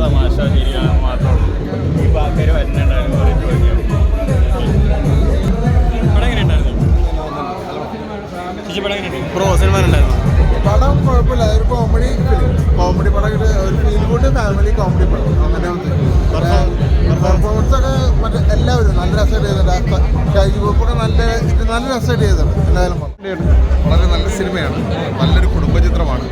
തമാശ ശരിയാണ് മാത്രമേ ഈ ആൾക്കാർ വരുന്നുണ്ടായിരുന്നു. പടം എങ്ങനെയുണ്ടായിരുന്നു? ബ്രോ സിനിമ ഉണ്ടായിരുന്നു. പടം കുഴപ്പമില്ല, ഒരു കോമഡി പടം, ഒരു ഫീൽ ഗുഡ് ഫാമിലി കോമഡി പടം. അങ്ങനെ പെർഫോമൻസ് ഒക്കെ മറ്റേ എല്ലാവരും നല്ല രസമായിട്ട് ചെയ്തിട്ടുണ്ട്. ഷൈജു ഗ്രൂപ്പൊക്കെ നല്ല രസമായിട്ട് ചെയ്തിട്ടുണ്ട്. എന്തായാലും വളരെ നല്ല സിനിമയാണ്, നല്ലൊരു കുടുംബചിത്രമാണ്.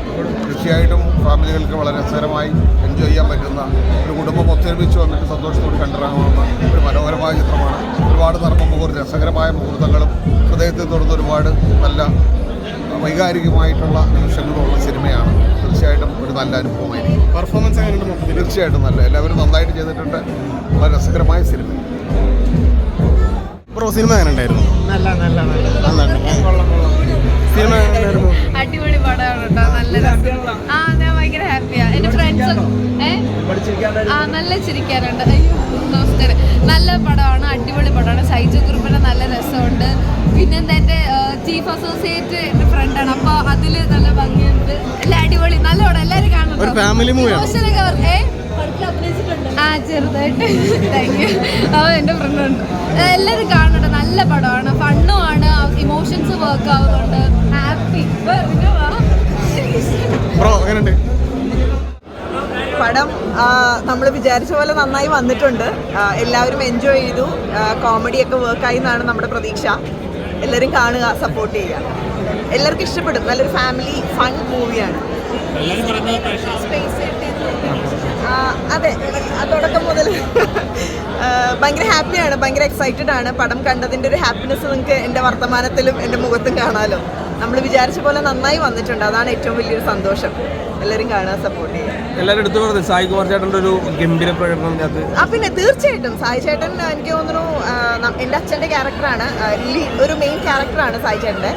തീർച്ചയായിട്ടും ഫാമിലികൾക്ക് വളരെ രസകരമായി എൻജോയ് ചെയ്യാൻ പറ്റുന്ന, ഒരു കുടുംബം ഒത്തൊരുമിച്ച് വന്നിട്ട് സന്തോഷത്തോടെ കണ്ടിറങ്ങാവുന്ന ഒരു മനോഹരമായ ചിത്രമാണ്. ഒരുപാട് നർമ്മമുഹൂർത്ത രസകരമായ മുഹൂർത്തങ്ങളും ഹൃദയത്തിൽ തുറന്ന് ഒരുപാട് നല്ല വൈകാരികമായിട്ടുള്ള നിമിഷങ്ങളുള്ള സിനിമയാണ്. തീർച്ചയായിട്ടും ഒരു നല്ല അനുഭവമായിരിക്കും. പെർഫോമൻസ് എങ്ങനെയുണ്ട്? തീർച്ചയായിട്ടും നല്ല, എല്ലാവരും നന്നായിട്ട് ചെയ്തിട്ടുണ്ട്. വളരെ രസകരമായ സിനിമ. ബ്രോ സിനിമ എങ്ങനെ ഉണ്ടായിരുന്നു? സിനിമ അടിപൊളി പടമാണ് കേട്ടോ, നല്ല രസം. ഞാൻ ഭയങ്കര ഹാപ്പിയാ. എന്റെ ഫ്രണ്ട്സും നല്ല ചിരിക്കാറുണ്ട്. അയ്യോ നമസ്കാരം. നല്ല പടമാണ്, അടിപൊളി പടമാണ്. ഷൈജു ഗ്രൂപ്പിന്റെ നല്ല രസമുണ്ട്. പിന്നെ എൻ്റെ ചീഫ് അസോസിയേറ്റ് എൻ്റെ ഫ്രണ്ടാണ്, അപ്പോൾ അതിൽ നല്ല ഭംഗിയുണ്ട്. എല്ലാം അടിപൊളി, നല്ല പടം, എല്ലാവരും കാണുന്നുണ്ട്. ചെറുതായിട്ട് താങ്ക് യു. എൻ്റെ ഫ്രണ്ടുണ്ട്, എല്ലാവരും കാണുന്നുണ്ട്. നല്ല പടമാണ്, ഫണ്ണുമാണ്, ഇമോഷൻസ് വർക്ക് ആവുന്നുണ്ട്. ഹാപ്പി. പടം നമ്മൾ വിചാരിച്ച പോലെ നന്നായി വന്നിട്ടുണ്ട്. എല്ലാവരും എൻജോയ് ചെയ്തു. കോമഡിയൊക്കെ വർക്കായി എന്നാണ് നമ്മുടെ പ്രതീക്ഷ. എല്ലാവരും കാണുക, സപ്പോർട്ട് ചെയ്യുക. എല്ലാവർക്കും ഇഷ്ടപ്പെടും. നല്ലൊരു ഫാമിലി ഫൺ മൂവിയാണ്. അതെ, തുടക്കം മുതൽ ഭയങ്കര ഹാപ്പിയാണ്, ഭയങ്കര എക്സൈറ്റഡ് ആണ്. പടം കണ്ടതിൻ്റെ ഒരു ഹാപ്പിനെസ് നിങ്ങൾക്ക് എൻ്റെ വർത്തമാനത്തിലും എൻ്റെ മുഖത്തും കാണാമല്ലോ. നമ്മൾ വിചാരിച്ച പോലെ നന്നായി വന്നിട്ടുണ്ട്, അതാണ് ഏറ്റവും വലിയൊരു സന്തോഷം. എല്ലാവരും കാണുക, സപ്പോർട്ട് ചെയ്യുക. എല്ലാവരും എടുത്തു പറഞ്ഞത് സായി കുമാർ ചേട്ടൻ്റെ ഒരു ഗംഭീര പ്രകടനം. പിന്നെ തീർച്ചയായിട്ടും സായി ചേട്ടൻ എനിക്ക് തോന്നുന്നു എൻ്റെ അച്ഛൻ്റെ ക്യാരക്ടറാണ്, ഒരു മെയിൻ ക്യാരക്ടറാണ് സായി ചേട്ടൻ്റെ.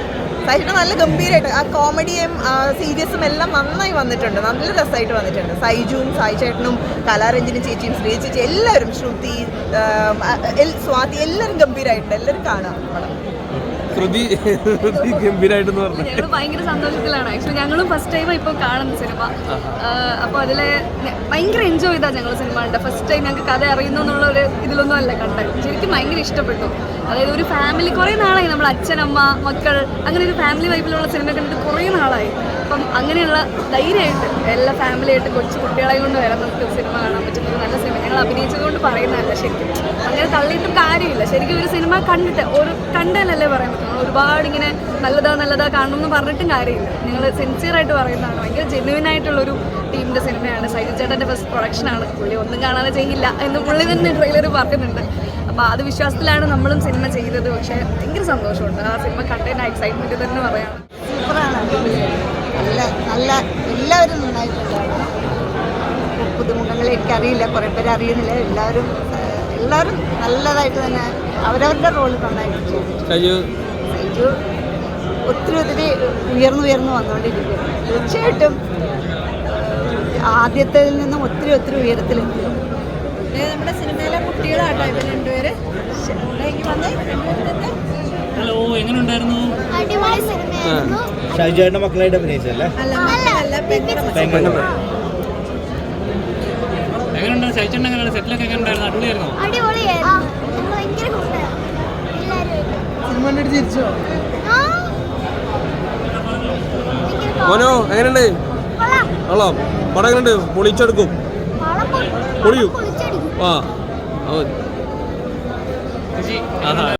സായി ചേട്ടൻ നല്ല ഗംഭീരമായിട്ട് ആ കോമഡിയും സീരിയസും എല്ലാം നന്നായി വന്നിട്ടുണ്ട്, നല്ല രസമായിട്ട് വന്നിട്ടുണ്ട്. സൈജുവും സായി ചേട്ടനും കലാരഞ്ജനും ചേച്ചിയും ശ്രീ ചേച്ചി എല്ലാവരും, ശ്രുതി, സ്വാതി, എല്ലാവരും ഗംഭീരമായിട്ടുണ്ട്. എല്ലാവരും കാണാം പടം. ഞങ്ങൾ ഭയങ്കര സന്തോഷത്തിലാണ്. ആക്ച്വലി ഞങ്ങളും ഫസ്റ്റ് ടൈം ഇപ്പോൾ കാണുന്ന സിനിമ. അപ്പോൾ അതിൽ ഭയങ്കര എൻജോയ് ചെയ്താൽ ഞങ്ങൾ സിനിമ കണ്ടത്. ഫസ്റ്റ് ടൈം ഞങ്ങൾക്ക് കഥ അറിയുന്നു എന്നുള്ള ഒരു ഇതിലൊന്നും അല്ല കണ്ടത്. ശരിക്കും ഭയങ്കര ഇഷ്ടപ്പെട്ടു. അതായത് ഒരു ഫാമിലി, കുറേ നാളായി നമ്മൾ അച്ഛൻ, അമ്മ, മക്കൾ, അങ്ങനെ ഒരു ഫാമിലി വൈബിലുള്ള സിനിമ കണ്ടിട്ട് കുറേ നാളായി. അപ്പം അങ്ങനെയുള്ള ധൈര്യമായിട്ട് എല്ലാ ഫാമിലിയായിട്ട് കൊച്ചു കുട്ടികളെ കൊണ്ട് വരാൻ നമുക്ക് സിനിമ കാണാൻ പറ്റുന്നത് നല്ല സിനിമ. ഞങ്ങൾ അഭിനയിച്ചതുകൊണ്ട് പറയുന്നതല്ല, ശരിക്കും അങ്ങനെ തള്ളിയിട്ടും കാര്യമില്ല. ശരിക്കും ഒരു സിനിമ കണ്ടിട്ട് കണ്ടാലല്ലേ പറയാൻ പറ്റും. ഒരുപാട് ഇങ്ങനെ നല്ലതാ കാണണം എന്ന് പറഞ്ഞിട്ടും കാര്യമില്ല. ഞങ്ങൾ സിൻസിയറായിട്ട് പറയുന്നതാണ്. ഭയങ്കര ജെന്യുവൻ ആയിട്ടുള്ളൊരു ടീമിൻ്റെ സിനിമയാണ്. സൈജു ചേട്ടൻ്റെ ഫസ്റ്റ് പ്രൊഡക്ഷനാണ്. പുള്ളി ഒന്നും കാണാതെ ചെയ്യില്ല എന്ന് പുള്ളി തന്നെ ട്രെയിലർ പറയുന്നുണ്ട്. അപ്പോൾ അത് വിശ്വാസത്തിലാണ് നമ്മളും സിനിമ ചെയ്തത്. പക്ഷേ ഭയങ്കര സന്തോഷമുണ്ട് ആ സിനിമ കണ്ടതിൻ്റെ എക്സൈറ്റ്മെൻറ്റ് തന്നെ പറയാം. സൂപ്പറാണ്, നല്ല എല്ലാവരും നന്നായിട്ടുണ്ടാണ്. പുതുമുഖങ്ങളെ എനിക്കറിയില്ല, കുറേ പേര് അറിയുന്നില്ല. എല്ലാവരും നല്ലതായിട്ട് തന്നെ അവരവരുടെ റോള് നന്നായിട്ട് ചെയ്തു. സൈജു ഒത്തിരി ഉയർന്നു വന്നുകൊണ്ടിരിക്കുന്നു. തീർച്ചയായിട്ടും ആദ്യത്തിൽ നിന്നും ഒത്തിരി ഉയരത്തിലെത്തി. നമ്മുടെ സിനിമയിലെ കുട്ടികളാട്ടോ ഇവർ രണ്ടുപേര്. ഹലോ, എങ്ങനെ ഉണ്ടായിരുന്നു? അടിപൊളി സിനിമയായിരുന്നു. ഷൈജുവിന്റെ മക്കളായിട്ട് അഭിനയിച്ചല്ലേ? എങ്ങനെയുണ്ട് ഷൈജുണ്ട്? എങ്ങനെയാണ് സെറ്റിലൊക്കെ എങ്ങനെ ഉണ്ടായിരുന്നു? അടിപൊളിയായിരുന്നു. അടിപൊളിയായിരുന്നു. ഭയങ്കര കൂട്ടാണ് എല്ലാവരും. ചിരിച്ചോ? മോനോ എങ്ങനെയുണ്ട്? കൊള്ളാം. പടം എങ്ങനെയുണ്ട്? പൊളിച്ചെടുക്കും. പൊളിയും. ആ